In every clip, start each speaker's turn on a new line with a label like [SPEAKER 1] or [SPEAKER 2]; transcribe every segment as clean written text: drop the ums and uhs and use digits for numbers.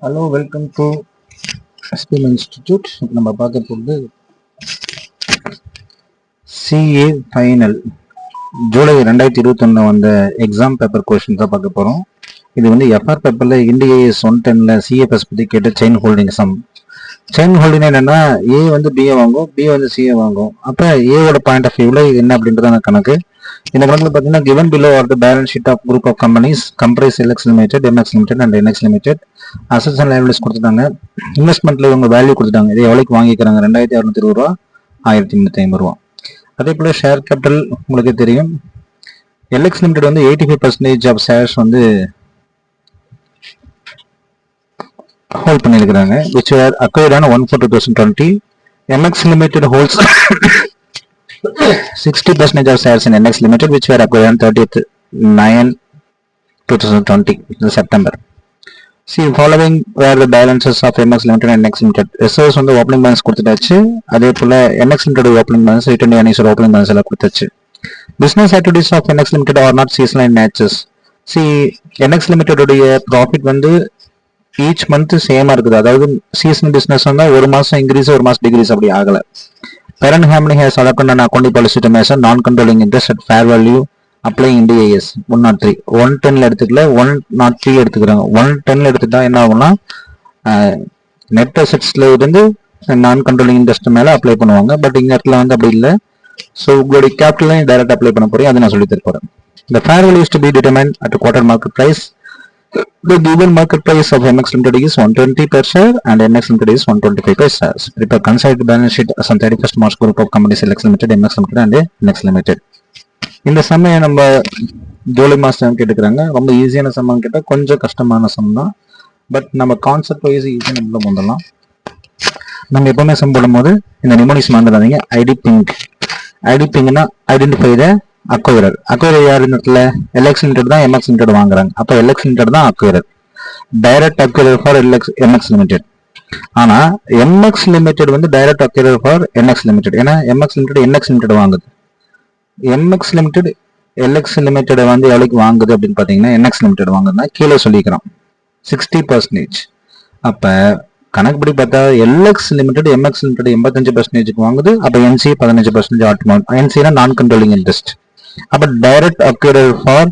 [SPEAKER 1] Hello, welcome to SPM institute. நம்ம பார்க்க போகிறது சிஏ ஃபைனல் ஜூலை 2021 வந்த எக்ஸாம் பேப்பர் கொஷின் தான் பார்க்க போகிறோம். இது வந்து எஃப்ஆர் பேப்பரில் இண்டிஏஎஸ் 110 சிஎஃப்எஸ் பற்றி கேட்ட chain holding some. Chain holding என்னன்னா, ஏ வந்து பிஏ வாங்கும், பி வந்து சிஏ வாங்கும். அப்போ ஏவோட பாயிண்ட் ஆஃப் வியூவில் இது என்ன அப்படின்றத கணக்கு. இந்த கணக்கில் பார்த்தீங்கன்னா, given below are the balance sheet of group of companies comprise LX Limited, MX Limited and NX Limited. Assets and liabilities கொடுத்துட்டாங்க. இன்வெஸ்ட்மெண்ட்ல இவங்க வேல்யூ கொடுத்துட்டாங்க. இதை எவ்வளோக்கு வாங்கிக்கிறாங்க? 2620 ரூபா, 1350 ரூபா. அதே போல ஷேர் கேபிட்டல் உங்களுக்கே தெரியும். எல்எக்ஸ் லிமிடெட் வந்து 85% ஆஃப் ஷேர்ஸ் வந்து ஹோல்ட் பண்ணியிருக்கிறாங்க, which were acquired on 1/4/2020. MX Limited holds 60% of shares in NX Limited, which were acquired on 30/9/2020, September. See, following were the balances of MX Limited and NX Limited. Reserves வந்து opening balance கொடுத்துட்டாச்சு. அதே போல NX Limited opening balance, return earnings opening balance எல்லாம் கொடுத்தாச்சு. Business activities of NX Limited are not seasonal in nature. See, NX Limited உடைய profit வந்து each month சேமா இருக்குது. அதாவது சீசனல் பிசினஸ் வந்து ஒரு மாசம் இன்க்ரீஸ், ஒரு மாசம் டிக்ரீஸ் அப்படி ஆகல. Parent company has adopted an accounting policy to measure non-controlling interest at fair value applying Ind AS 103. 110 எடுத்துக்கல, 103 எடுத்துக்கிறாங்க. 110 எடுத்துட்டா என்ன ஆகும்னா, நெட் அசெட்ஸ்ல இருந்து நான் கண்ட்ரோலிங் இன்ட்ரெஸ்ட் மேல அப்ளை பண்ணுவாங்க. பட் இந்த இடத்துல வந்து அப்படி இல்லை. ஸோ உங்களுடைய கேபிட்டலையும் டைரக்ட் அப்ளை பண்ண போறேன், அதை நான் சொல்லி தரப்போறேன். The fair value is to be determined at a quarter market price. The given market price of MX Limited is 120 per share and NX Limited is 125 per share. Prepare consolidated balance sheet as on 31st March group of companies LX Limited, MX Limited and NX Limited. இந்த சம்மையை நம்ம ஜூலை மாதம் கேட்டுக்கிறாங்க. ரொம்ப ஈஸியான சம்மம் கேட்டால் கொஞ்சம் கஷ்டமான some தான். பட் நம்ம கான்செப்ட் வைஸ் ஈஸியாக நம்ம வந்துடலாம். நம்ம எப்பவுமே சம் போடும்போது இந்த நிமோனிஸ் மறந்துடாதீங்க. ஐடிபிங்னா ஐடென்டிஃபை த அக்வைரர். அக்வைரர் யார்? இந்த இடத்துல எல்எக்ஸ் லிமிடெட் தான் எம்எக்ஸ் லிமிடெட் வாங்குறாங்க. அப்போ எல்எக்ஸ் லிமிடெட் தான் அக்வைரர், direct acquirer for MX limited. ஆனா எம்எக்ஸ் லிமிடெட் வந்து direct acquirer for nx limited. ஏன்னா எம்எக்ஸ் லிமிடெட் என்எக்ஸ் லிமிடெட் வாங்குது. எம்எக்ஸ் லிமிடெட் எல்எக்ஸ் லிமிடெட் வந்து எவ்வளோக்கு வாங்குது அப்படின்னு பார்த்தீங்கன்னா, என்எக்ஸ் லிமிடெட் வாங்குதுன்னா கீழே சொல்லிக்கிறோம் 60%. அப்போ கணக்குப்படி பார்த்தா எல்எக்ஸ் லிமிடெட் எம்எக்ஸ் லிமிடெட் 85% வாங்குது. அப்போ என்சி 15% ஆட்டோமேட். என்சினா நான் கண்ட்ரோலிங் இன்ட்ரெஸ்ட். அப்போ direct acquirer for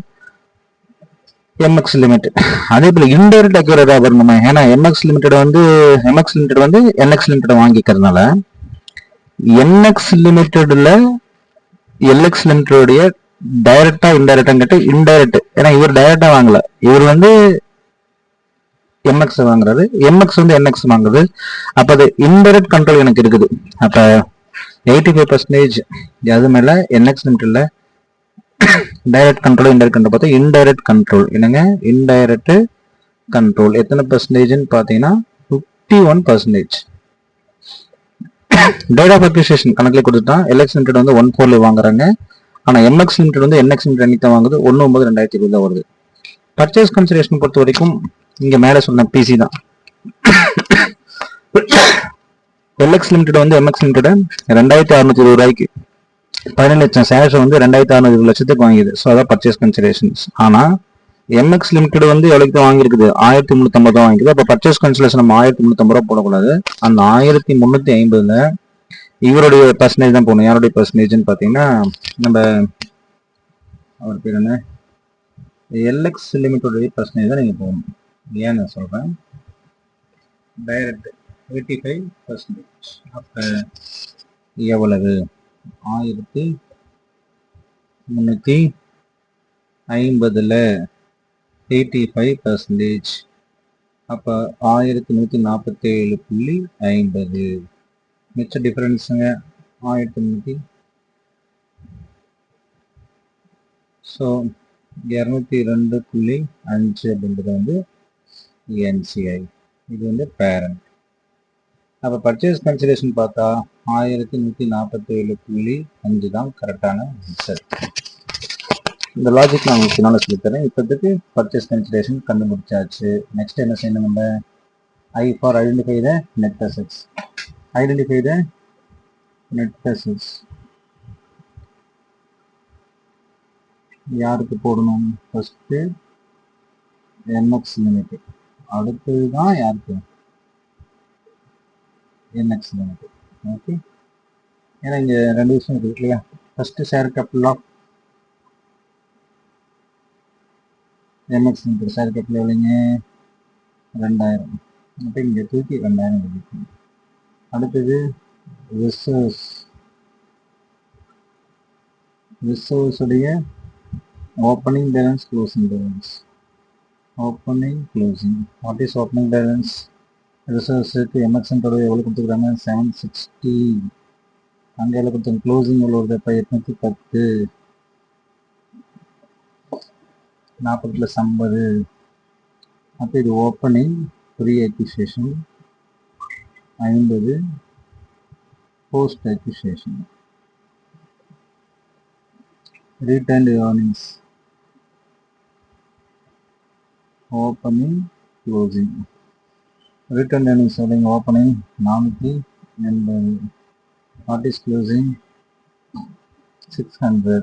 [SPEAKER 1] MX limited. அதே போல இன்டைரக்ட் அக்வைரரா வரணுமா? ஏன்னா எம்எக்ஸ் லிமிடெட் வந்து என்எக்ஸ் லிமிடெட் வாங்கிக்கிறதுனால என்எக்ஸ் லிமிடெட்ல எல்எக்ஸ் லிமிடெட் டைரக்டா இன்டைரக்டா கேட்டு இன்டைரக்ட். ஏன்னா இவர் டைரக்டா வாங்கல, இவர் வந்து எம்எக்ஸ் வாங்குறாரு, எம்எக்ஸ் வந்து என்எக்ஸ் வாங்குது. அப்ப அது இன்டைரக்ட் கண்ட்ரோல் எனக்கு இருக்குது. அப்ப 85% அது மேல என்எக்ஸ் லிமிடெட்ல டைரக்ட் கண்ட்ரோல் இன்டைரக்ட் கண்ட்ரோல் பார்த்தா இன்டைரக்ட் கண்ட்ரோல் என்னங்க? இன்டைரக்ட் கண்ட்ரோல் எத்தனை பர்சன்டேஜ்னு பார்த்தீங்கன்னா 51%. டேட் ஆஃப் அக்விசிஷன் கணக்குல கொடுத்துட்டா எல்எக்ஸ் லிமிடெட் வந்து 1/4 வாங்குறாங்க. ஆனா எம்எக்ஸ் லிமிடெட் வந்து என்எக்ஸ் லிமிடெட் அன்னைக்கு வாங்குது 1/9/2020 வருது. பர்ச்சேஸ் கன்சிடரேஷன் பொறுத்த வரைக்கும் இங்க மேல சொன்ன பிசி தான். எல்எக்ஸ் லிமிடெட் வந்து எம்எக்ஸ் லிமிடெட் 2620 ரூபாய்க்கு 17 லட்சம் ஷேர்ஸ் வந்து 2620 லட்சத்துக்கு வாங்கிது. ஸோ அதான் பர்ச்சேஸ் கன்சிடரேஷன்ஸ். ஆனா எம்எக்ஸ் லிமிடெட் வந்து எவ்வளவுக்கு வாங்கிருக்குது? 1350 தான் வாங்கிக்குது. அப்ப பர்ச்சேஸ் கன்சிடரேஷன் நம்ம 1350 ரூபா போடக்கூடாது. அந்த 1350ல இவருடைய பர்சன்டேஜ் தான் போகணும். யாருடைய பர்சன்டேஜ்னு பாத்தீங்கன்னா, நம்ம அவர் பேர் என்ன, எல்எக்ஸ் லிமிடெட் பர்சன்டேஜ் தான் நீங்க போகணும். ஏன் நான் சொல்றேன், டைரக்ட் 85%. அப்ப எவ்வளவு? 1350ல 85%. அப்ப 1147.50. மிச்ச டிஃபரன்ஸுங்க 1300. ஸோ 202.5 அப்படின்றது வந்து என்சிஐ. இது வந்து பேரண்ட். அப்போ பர்ச்சேஸ் கன்சிடரேஷன் பார்த்தா 1147.5 தான் கரெக்டான ஆன்சர். இந்த லாஜிக் நான் உங்களுக்கு பின்னால சொல்லித்தரேன். இப்போதைக்கு பர்ச்சேஸ் கன்சிடரேஷன் கண்டுபிடிச்சாச்சு. நெக்ஸ்ட் என்ன செய்யணும்? நம்ம I for identify the net assets. Identify the net assets யாருக்கு போடணும்? First MX limited. அடுத்தது தான் யாருக்கு என்எக்ஸ் லிமிட். ஓகே, ஏன்னா இங்கே 2 விஷயம் இருக்குது இல்லையா. First share capital of MX limit share capital எவ்வளோங்க 2000. அப்போ இங்கே தூக்கி 2000 கிடைக்கும். அடுத்தது ரிசர்வ்ஸ் உடைய opening balance closing balance. Opening closing. What is opening balance? ரிசர்வ்ஸுக்கு எம்எக்ஸோட எவ்வளோ கொடுத்துருக்காங்க 760. அங்கே எவ்வளோ கொடுத்தாங்க க்ளோசிங் எவ்வளோ வருது இப்போ 810. 40 + 50. அப்போ இது opening pre acquisition 50 post acquisition. Returned earnings opening closing. Return earnings எவ்வளோங்க opening 480. What is closing 600.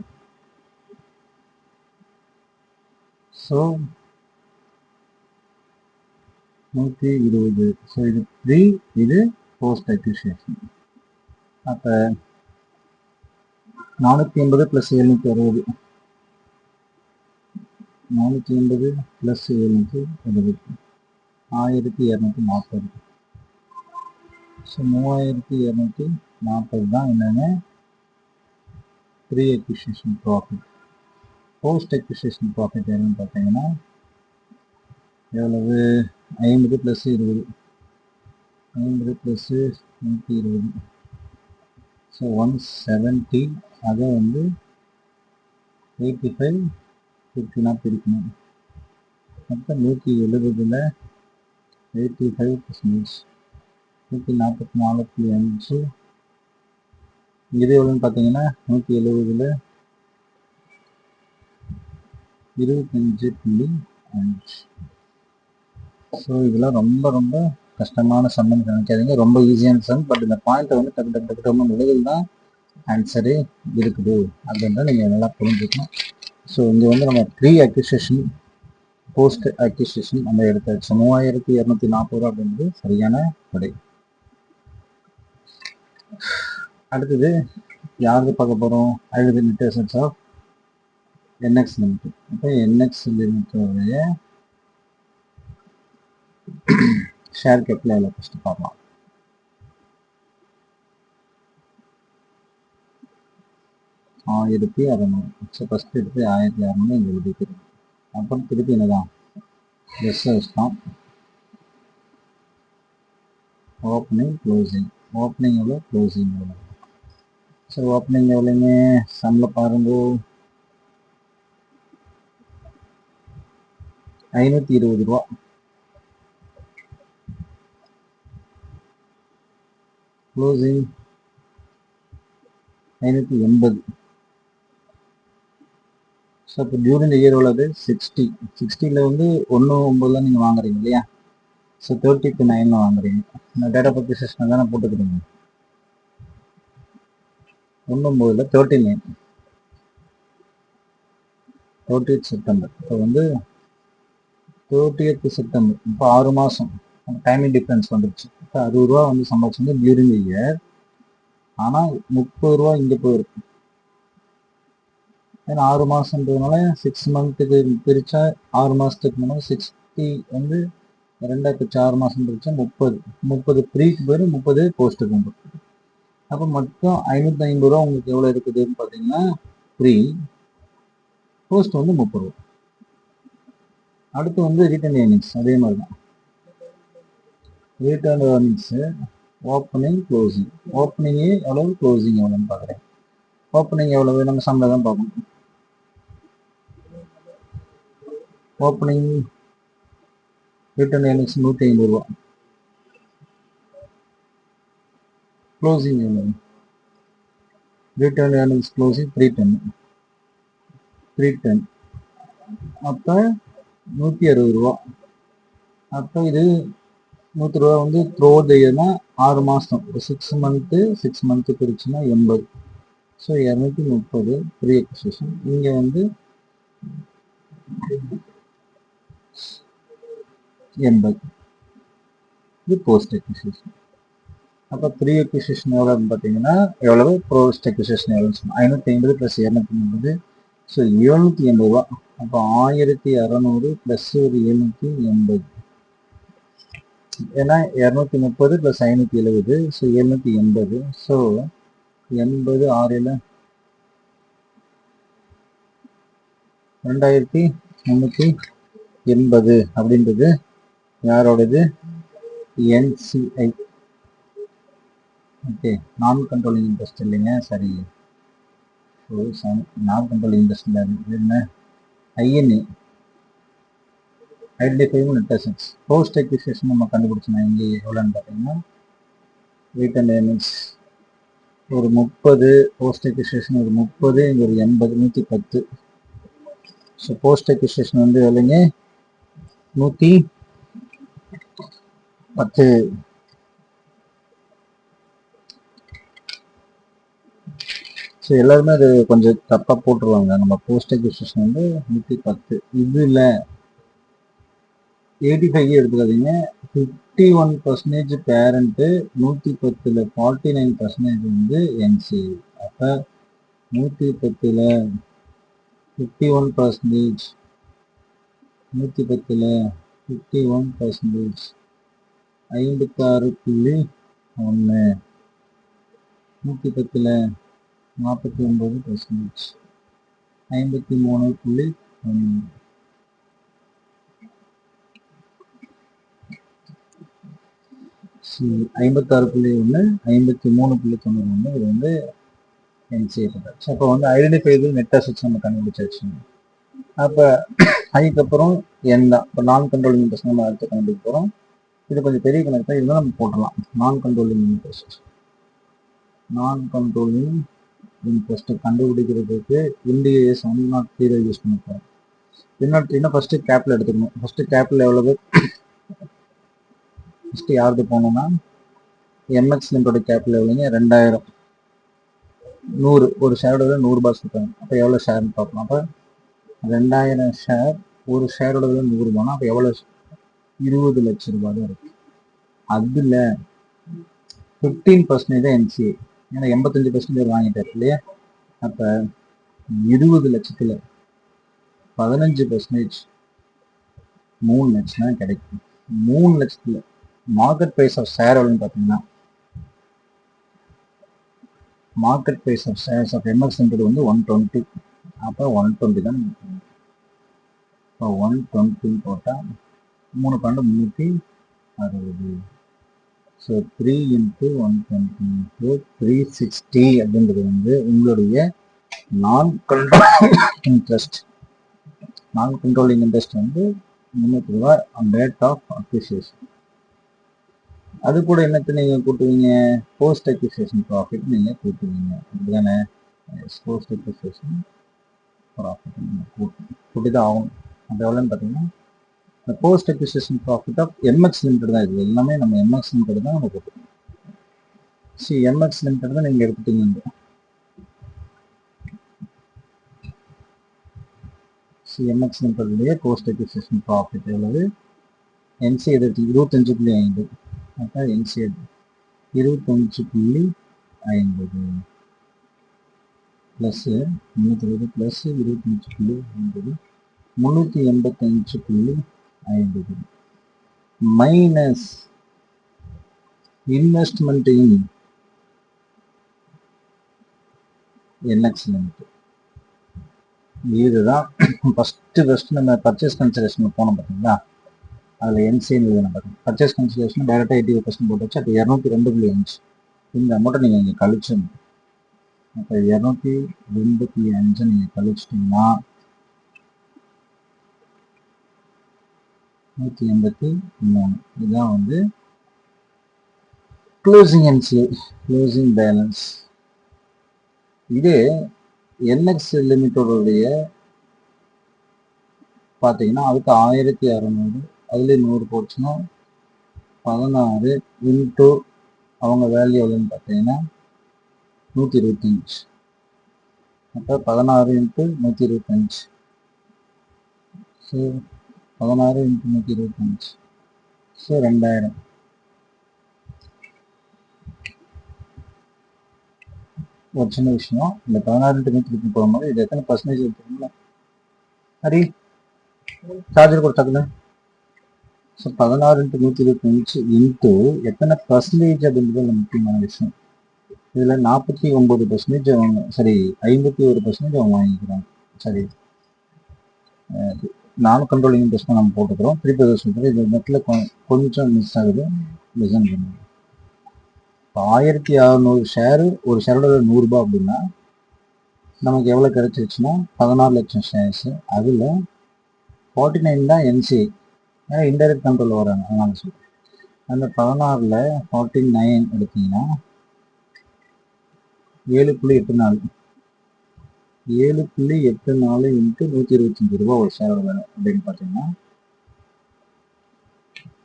[SPEAKER 1] So 120. So இது ப்ரீ, இது போஸ்ட் அக்விசிஷன். அப்போ 480 + 760. 480 + 760 1240. ஸோ 3240 தான் என்னென்ன pre acquisition profit. Post acquisition profit என்னன்னு பார்த்தீங்கன்னா எவ்வளவு 50 + 20. 50 + 120. ஸோ 170. அதை வந்து 85 50 பிரிக்கணும். அப்போ 170ல் 85% 144.5. இது எவ்வளோன்னு பார்த்தீங்கன்னா 170ல் 25.5. ஸோ இதெல்லாம் ரொம்ப ரொம்ப கஷ்டமான சம்னு நினைக்காதீங்க, ரொம்ப ஈஸியான சம். பட் இந்த பாயிண்ட்டை வந்து டக்கு டக்கு டக்கு ரொம்ப நிலையில் தான் ஆன்சரே இருக்குது அப்படின்றத நீங்கள் நல்லா புரிஞ்சுக்கணும். ஸோ இங்கே வந்து நம்ம ப்ரீ அக்விசிஷன் போஸ்ட் அக்விசிஷன் நம்ம எடுத்தாச்சு. 3240 அப்படின்றது சரியான விடை. அடுத்தது யாருக்கு பார்க்க போகிறோம்? Ideal net assets of NX limited. இப்போ என்எக்ஸ் லிமிடெட் ஷேர் கேபிட்டல் எவ்வளோ ஃபஸ்ட்டு பார்க்கலாம். 1600. ஸோ ஃபஸ்ட்டு எடுத்து 1600 இங்கே ஒதுக்கிறது. அப்புறம் திருப்பி என்னதான் ரிசர்வ்ஸ் தான். Opening closing. ஓப்பனிங் எவ்வளோ க்ளோசிங் எவ்வளோ. ஸோ ஓப்பனிங் எவ்வளோங்க சம்மில் பாருங்க 520 ரூபா. க்ளோசிங் 580. ஸோ இப்போ டியூரிங் இயர் உள்ளது 60. 60ல் வந்து 1/9 நீங்கள் வாங்குறீங்க இல்லையா. ஸோ 30/9 வாங்குறீங்க. இந்த டேட்டா பற்றி சிஸ்டம் தானே போட்டுக்கிறீங்க. 1/9ல் 39. 30th September. இப்போ வந்து 30th செப்டம்பர். இப்போ 6 மாதம் டைமிங் டிஃப்ரென்ஸ் வந்துடுச்சு. இப்போ 60 ரூபா வந்து சம்பாதிச்சு டியூரிங் இயர். ஆனால் 30 ரூபா இங்கே போயிருக்கு. ஏன்னா 6 மாதன்றதுனால 6 மந்த்துக்கு பிரித்தா 6 மாதத்துக்கு முன்னாடி 60 வந்து 2 பிரிச்சு 6 மாதம் பிரித்தா 30 ப்ரீக்கு போயிடும், 30 போஸ்ட்டுக்கு வந்துடும். அப்போ மொத்தம் 550 ரூபா உங்களுக்கு எவ்வளோ இருக்குதுன்னு பார்த்தீங்கன்னா ப்ரீ. போஸ்ட் வந்து 30 ரூபா. அடுத்து வந்து ரிட்டர்ன் ஏர்னிங்ஸ் அதே மாதிரி தான். Return earnings opening closing. ஓப்பனிங்கே எவ்வளவு க்ளோசிங் எவ்வளோன்னு பார்க்குறேன். ஓப்பனிங் எவ்வளவு நம்ம சம்பளம் தான் பார்க்கணும். ஓப்பனிங் ரிட்டர்ன் ஏர்னிங்ஸ் 150 ரூபா. க்ளோசிங் எவ்வளவு? Return earnings closing 310. அப்போ 160 ரூபா. அப்போ இது 100 ரூபா வந்து த்ரோ த இயர்னா 6 மாதம் 6 மந்த்து பிரிச்சுன்னா 80. So 230 pre acquisition. இங்கே வந்து 80. இது போஸ்ட் அக்விசிஷன். அப்போ ப்ரீ அக்விசிஷன் எவ்வளோன்னு பார்த்தீங்கன்னா எவ்வளவு, போஸ்ட் அக்விசிஷன் எவ்வளோன்னு சொன்னோம் 550 + 250. ஸோ 780 ரூபா. அப்போ 1600 + ஒரு 780. ஏன்னா 230 + 570. ஸோ 780. ஸோ 80 6 2380 அப்படின்றது யாரோடது, NCI. ஓகே, நான் கண்ட்ரோலிங் இன்ட்ரெஸ்ட் இல்லைங்க, சரி. நான் கண்ட்ரோலிங் இன்ட்ரெஸ்ட் என்ன, INA, identifying net assets. Post acquisition நம்ம கண்டுபிடிச்சோம் இங்கே எவ்வளோன்னு பார்த்தீங்கன்னா ரிட்டர்ன் ஏர்னிங்ஸ் ஒரு 30, போஸ்ட் அக்விசிஷன் ஒரு 30, இங்கே ஒரு 80, 110. ஸோ போஸ்ட் அக்விசிஷன் வந்து எவ்வளோங்க, 110. ஸோ எல்லாருமே அது கொஞ்சம் தப்பாக போட்டுருவாங்க. நம்ம போஸ்ட் அக்விசிஷன் வந்து 110. இதில் 85 எடுத்துக்காதீங்க. 51% பேரண்ட்டு, 110ல் 49% வந்து NCI. அப்போ 110ல் 51%, 110ல் 51%, 56.1, 110ல் 49%, 53.1. 56.1, 53.91. இது வந்து NCI பண்றாச்சு. அப்போ வந்து ஐடென்டிஃபை நெட் அசெட்ஸ் நம்ம கண்டுபிடிச்சாச்சு. அப்போ அதுக்கப்புறம் என்ன, இப்போ நான் கண்ட்ரோலிங் இன்ட்ரெஸ்ட் நம்ம அடுத்து கண்டுபிடிக்க போகிறோம். இது கொஞ்சம் பெரிய கணக்கு, இதெல்லாம் நம்ம போடலாம். நான் கண்ட்ரோலிங் இன்ட்ரெஸ்ட் கண்டுபிடிக்கிறதுக்கு இண்டியஸ் 103 யூஸ் பண்ண போகிறோம். இன்னும் ஃபர்ஸ்ட் கேபிட்டல் எடுத்துக்கணும். ஃபர்ஸ்ட் கேபிட்டல் எவ்வளவு, ஃபர்ஸ்ட் யாருக்கு போகணும்னா MX லிமிட்டோட கேபிட்டல் எவ்வளோங்க, 2000. 100 ஒரு ஷேரோட 100 ரூபாய் சொல்றாங்க. அப்போ எவ்வளோ ஷேர்னு பார்க்கலாம். அப்போ 2000 ஷேர், ஒரு ஷேரோட 100 ரூபாய்னா அப்போ எவ்வளோ, 20 லட்சம் ரூபாய் தான் இருக்கு. அதில் 15% தான் NCI. ஏன்னா 85% வாங்கிட்டாரு இல்லையா. அப்போ 20 லட்சத்தில் 15% 3 லட்சம் தான் கிடைக்கும். 3 லட்சத்தில் மார்க்கெட் ப்ரைஸ் ஆஃப் ஷேர் எவ்வளோன்னு பார்த்தீங்கன்னா, market price of shares of MX வந்து 120. அப்போ 120 தான். இப்போ 120 போட்டால் 3 360. ஸோ 3 × 120 360 அப்படின்றது வந்து உங்களுடைய நான் கண்ட்ரோலிங் இன்ட்ரெஸ்ட் வந்து 300 ரூபாய் ரேட் ஆஃப் அப்ரிசியேஷன். அது கூட என்னத்தை நீங்கள் கூட்டுவீங்க, போஸ்ட் அக்விசிஷன் ப்ராஃபிட் நீங்கள் கூட்டுவீங்க. அப்படிதானே, போஸ்ட் அக்விசிஷன் ப்ராஃபிட் கூட்டி தான் ஆகும். அது எவ்வளோன்னு பார்த்தீங்கன்னா இந்த post acquisition profit of MX limited தான். இது எல்லாமே நம்ம MX லிமிடெட் தான் நம்ம கூட்டணும். MX லிமிடெட் தான் நீங்கள் எடுத்துட்டீங்க. MX லிமிடெட்லேயே போஸ்ட் அக்விசிஷன் ப்ராஃபிட் எவ்வளவு, NCI 25.5. அப்போ NCI 25.50 plus 320 plus 25.50 385.50 minus investment இன் NX லிமிட். இதுதான் ஃபர்ஸ்ட் நம்ம பர்ச்சேஸ் கன்சிடரேஷன் போனோம் பார்த்தீங்களா, அதில் NCI பார்த்தீங்க. பர்ச்சேஸ் கன்சிடரேஷன் டைரெக்டாக 85% போட்டு வச்சு அப்போ 202.5. இந்த அமௌண்ட்டை நீங்கள் இங்கே கழிச்சணும். அப்போ 202.5 நீங்கள் கழிச்சிட்டிங்கன்னா 183. இதுதான் வந்து க்ளோசிங் NCI, க்ளோசிங் பேலன்ஸ். இது NX லிமிட்டோடைய பார்த்தீங்கன்னா அதுக்கு 1600, அதுலேயே 100 போச்சுன்னா 16 இன்ட்டு அவங்க வேல்யூ எவ்வளோன்னு பார்த்தீங்கன்னா 125. அப்போ 16 × 125. So 16 × 125 so 2000. ஒரு சின்ன விஷயம், இந்த 16 போகும்போது இது எத்தனை பர்சன்டேஜ் இருக்குங்களா? சரி, சார்ஜர் கொடுத்தாக்குங்க. ஸோ 16 இன்ட்டு எத்தனை பர்சன்டேஜ் அப்படின்றது முக்கியமான விஷயம். இதில் 49% அவங்க, சரி 51% அவங்க வாங்கிக்கிறாங்க. சரி, நான் கண்ட்ரோலிங் இன்ட்ரெஸ்ட் தான் நம்ம போட்டுக்கிறோம். 3% இது நெட்டில் கொஞ்சம் மிஸ் ஆகுது, லிசன் பண்ணுங்க. இப்போ 1600 ஷேரு, ஒரு ஷேரோட 100 ரூபாய் அப்படின்னா நமக்கு எவ்வளோ கிடைச்சிருச்சுன்னா 16 லட்சம் ஷேர்ஸு. அதில் 49 தான் என்சிஐ, ஏன்னா இன்டைரக்ட் கண்ட்ரோல் வராங்க, அதனால சொல்கிறேன். அந்த 16ல் 49 எடுத்தீங்கன்னா 7.84 7.84 இன்ட்டு 125 ரூபா ஒரு ஷேரோட வேலை அப்படின்னு பார்த்தீங்கன்னா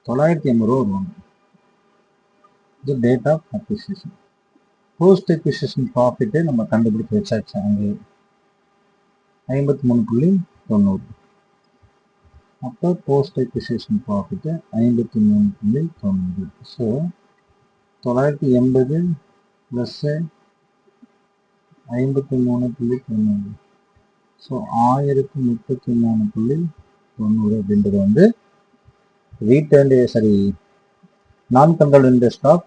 [SPEAKER 1] 980 ரூபா வருவாங்க. இது date of acquisition. Post acquisition profit நம்ம கண்டுபிடிச்சி வச்சாச்சு. அங்கே 53.90. அப்போ post acquisition profit 53.90. So 980 plus 53.90. So 1033.90 அப்படின்றது வந்து ரீட்டர்ன்டு, சரி, நான் control interest of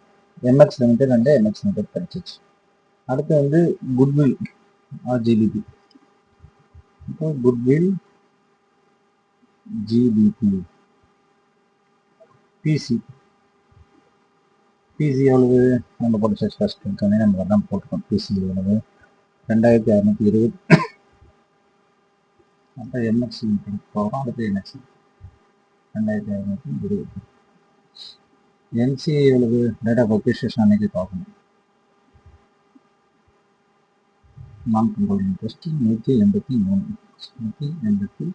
[SPEAKER 1] MX limited and MX limited கிடைச்சிச்சு. அடுத்து வந்து குட்வில் ஆர் ஜிபிபி. இப்போ குட்வில் ஜிபிபி பிசி எவ்வளவு நம்ம படிச்ச ஃபர்ஸ்ட் இருக்கோன்னே நம்ம தான் போட்டுக்கோம். பிசி எவ்வளவு 2620. அப்போ எம்எக்ஸ் லிமிடெட் போகிறோம். அடுத்து என்எக்ஸ் 2620. என்சிஐ எவ்வளவு, டேட் ஆஃப் அக்விசிஷன் அன்னைக்கு பார்க்கணும். நான் கண்ட்ரோல் இன்ட்ரெஸ்ட் 183.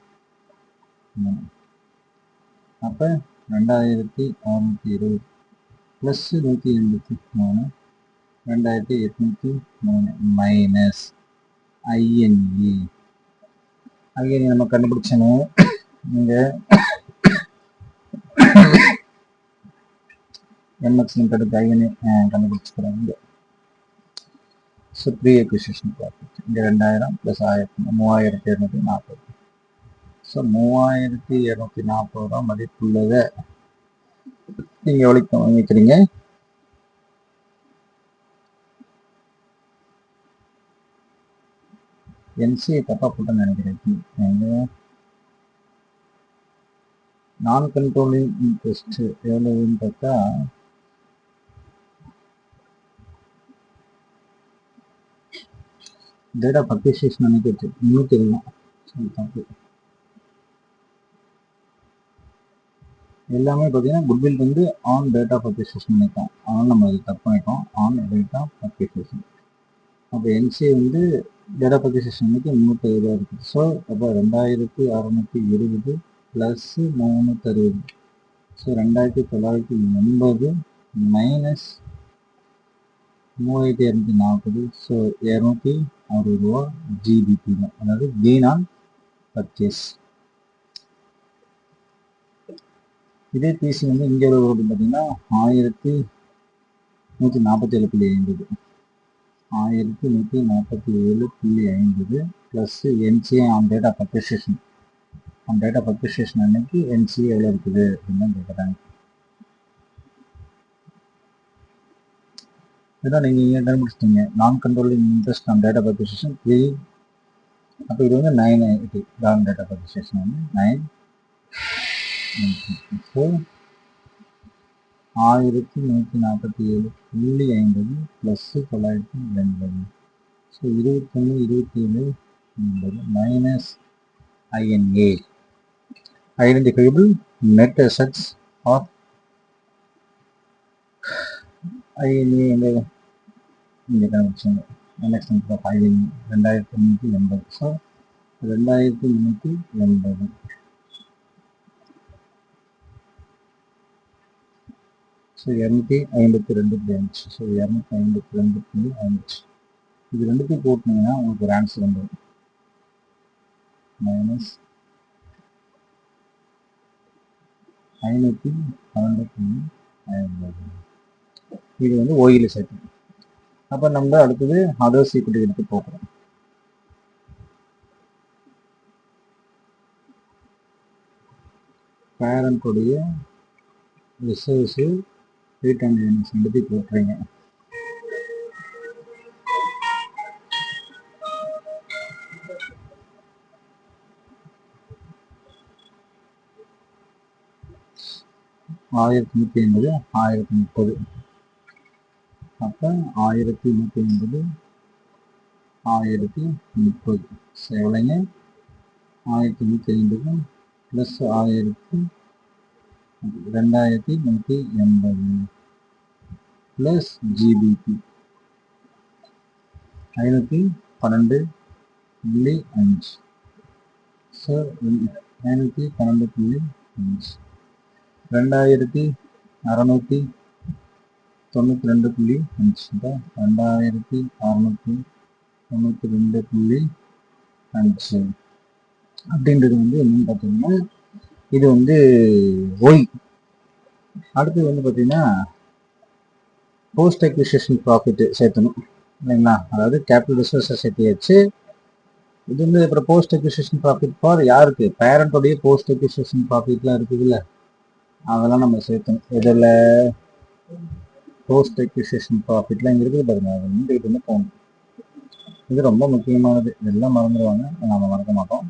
[SPEAKER 1] அப்போ 2620 ப்ளஸ் 183, 2803 மைனஸ் ஐஎன்இ. நம்ம கண்டுபிடிச்சனு இங்கே எம்எக்ஸ் லிமிடெட் ஐஎன்இ கண்டுபிடிச்சிக்கிறாங்க. ஸோ ப்ரீ அக்விசிஷன் ப்ராஃபிட் இங்கே 2000 ப்ளஸ் 3240. ஸோ 3240 ரூபா மதிப்புள்ளதை நீங்கள் எவ்வளோக்கு வாங்கிக்கிறீங்க? என்சிஐ தப்பாக போட்டேன்னு நினைக்கிறேன். நான் கண்ட்ரோலிங் இன்ட்ரெஸ்ட் எவ்வளவுன்னு பார்த்தா டேட் ஆஃப் அக்விசிஷன் அன்னைக்கு 320 தான். தப்பு. எல்லாமே பார்த்தீங்கன்னா குட்வில் வந்து ஆன் டேட் ஆஃப் அக்விசிஷன் நினைக்கும், அதனால நம்ம அது தப்பு பண்ணிட்டோம். On date of acquisition. அப்போ என்சிஐ வந்து டேட் ஆஃப் அக்விசிஷன் அன்னைக்கு 320 ரூபா இருக்குது. ஸோ அப்போ 2620 ப்ளஸ் 360. So 2980 minus 3240. ஸோ 260 ரூபா ஜிபிபி தான், அதாவது கெயின் ஆன் பர்ச்சேஸ். இதே பிசி வந்து இங்கே எவ்வளோ பார்த்தீங்கன்னா 1147.50 1147.50 plus NCA on date of appreciation. On date of appreciation அன்னைக்கு என்சிஏ எவ்வளோ இருக்குது அப்படின்னு கேட்குறாங்க. இதான் நீங்கள் இங்கே கண்டுபிடிச்சிட்டீங்க. நான் controlling interest on date of appreciation 3. அப்போ இது வந்து 980. ஆன் டேட் ஆஃப் அப்ரிசியேஷன் வந்து 9. ஸோ 1147.50 ப்ளஸ் 980. So 2127 minus INA, identifiable net assets or INA இங்கே கண்டுபிடிச்சாங்க. Next of INA 2380. So 2380. So 252. So 252.5. இது ரெண்டுத்தையும் போட்டிங்கன்னா உங்களுக்கு ஒரு ஆன்சர் வந்துடும். மைனஸ் 512.50. இது வந்து ஓயில் சேர்த்து. அப்போ நம்ம அடுத்தது அதர்ஸ் ஈக்விட்டி எடுத்து போகிறோம். பேரண்ட்டுடைய ரிசர்வ்ஸ் ரீட்டர்ன் எடுத்து போட்டுறீங்க. ஆயிரத்தி 150, 1030. அப்போ 1150, 1030 எவ்வளோங்க? 1150 ப்ளஸ் 2180 ப்ளஸ் ஜிபிபி 512.5. ஸோ 512.5 2692.5. 2692.5 அப்படின்றது வந்து என்னன்னு பார்த்தீங்கன்னா, இது வந்து ஒய். அடுத்தது வந்து பார்த்தீங்கன்னா போஸ்ட் அக்விசிஷன் ப்ராஃபிட் சேர்த்தணும் இல்லைங்களா? அதாவது கேபிட்டல் ரிசோர்ஸை சேர்த்தியாச்சு. இது வந்து அப்புறம் போஸ்ட் அக்விசிஷன் ப்ராஃபிட் ஃபார் யாருக்கு? பேரண்டோடைய போஸ்ட் அக்விசிஷன் ப்ராஃபிட்லாம் இருக்குதுல்ல, அதெல்லாம் நம்ம சேர்த்தணும். இதில் போஸ்ட் அக்விசிஷன் ப்ராஃபிட்லாம் இங்கே இருக்குது பாருங்க, அது வந்து இது வந்து போகணும். இது ரொம்ப முக்கியமானது, இதெல்லாம் மறந்துடுவாங்க, நம்ம மறக்க மாட்டோம்.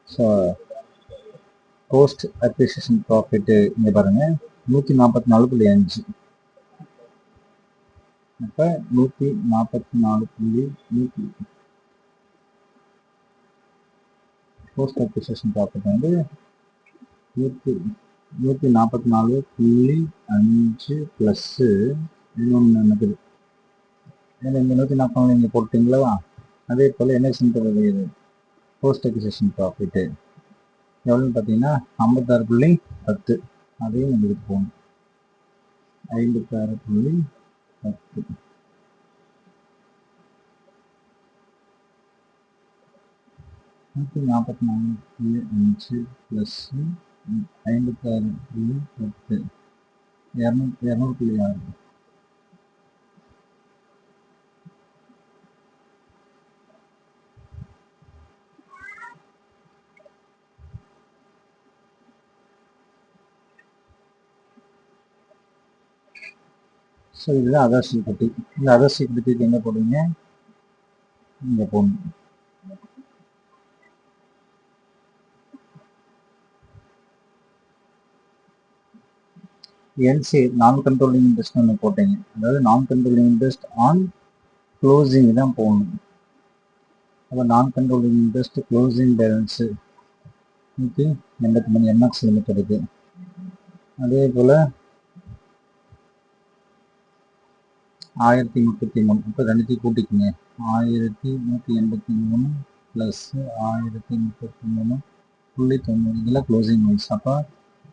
[SPEAKER 1] ஸோ போஸ்ட் அக்விசிஷன் ப்ராஃபிட்டு இங்கே பாருங்கள் 144.5. அப்போ 144.100 போஸ்ட் அக்விசிஷன் ப்ராஃபிட் வந்து 144.5 ப்ளஸ்ஸு இன்னொன்று இருக்குது. ஏன்னா இந்த 144 நீங்கள் போட்டிங்களா? அதே போல் என்ன சென்டர் போஸ்ட் அக்விசிஷன் ப்ராஃபிட்டு எவ்வளோன்னு பார்த்தீங்கன்னா 56.10. அதையும் உங்களுக்கு போகணும். 56.10 144.5 ப்ளஸ்ஸு 56.10 200.6. ஸோ இதுதான் அதர்ஸ் ஈக்விட்டி. இந்த அதர்ஸ் ஈக்விட்டிக்கு எங்கே போடுவீங்க? இங்கே போடணும். என்சி நான் கண்ட்ரோலிங் இன்ட்ரெஸ்ட் ஒன்று போட்டீங்க, அதாவது நான் கண்ட்ரோலிங் இன்ட்ரெஸ்ட் ஆன் க்ளோசிங் தான் போகணும். அப்போ நான் controlling interest closing balance 183 MX லிமிட்டெடுக்கு. அதே போல் 1033. இப்போ ரெண்டுத்தையும் கூட்டிக்குங்க. 1183 ப்ளஸ் 1033.90 இதெல்லாம் க்ளோசிங் மைஸ். அப்போ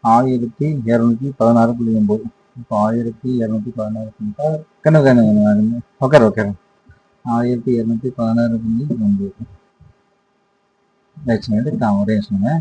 [SPEAKER 1] 1216.9. இப்போ 1216. கண்ணு ஓகே 1216.9. ஒரே சொன்னேன்.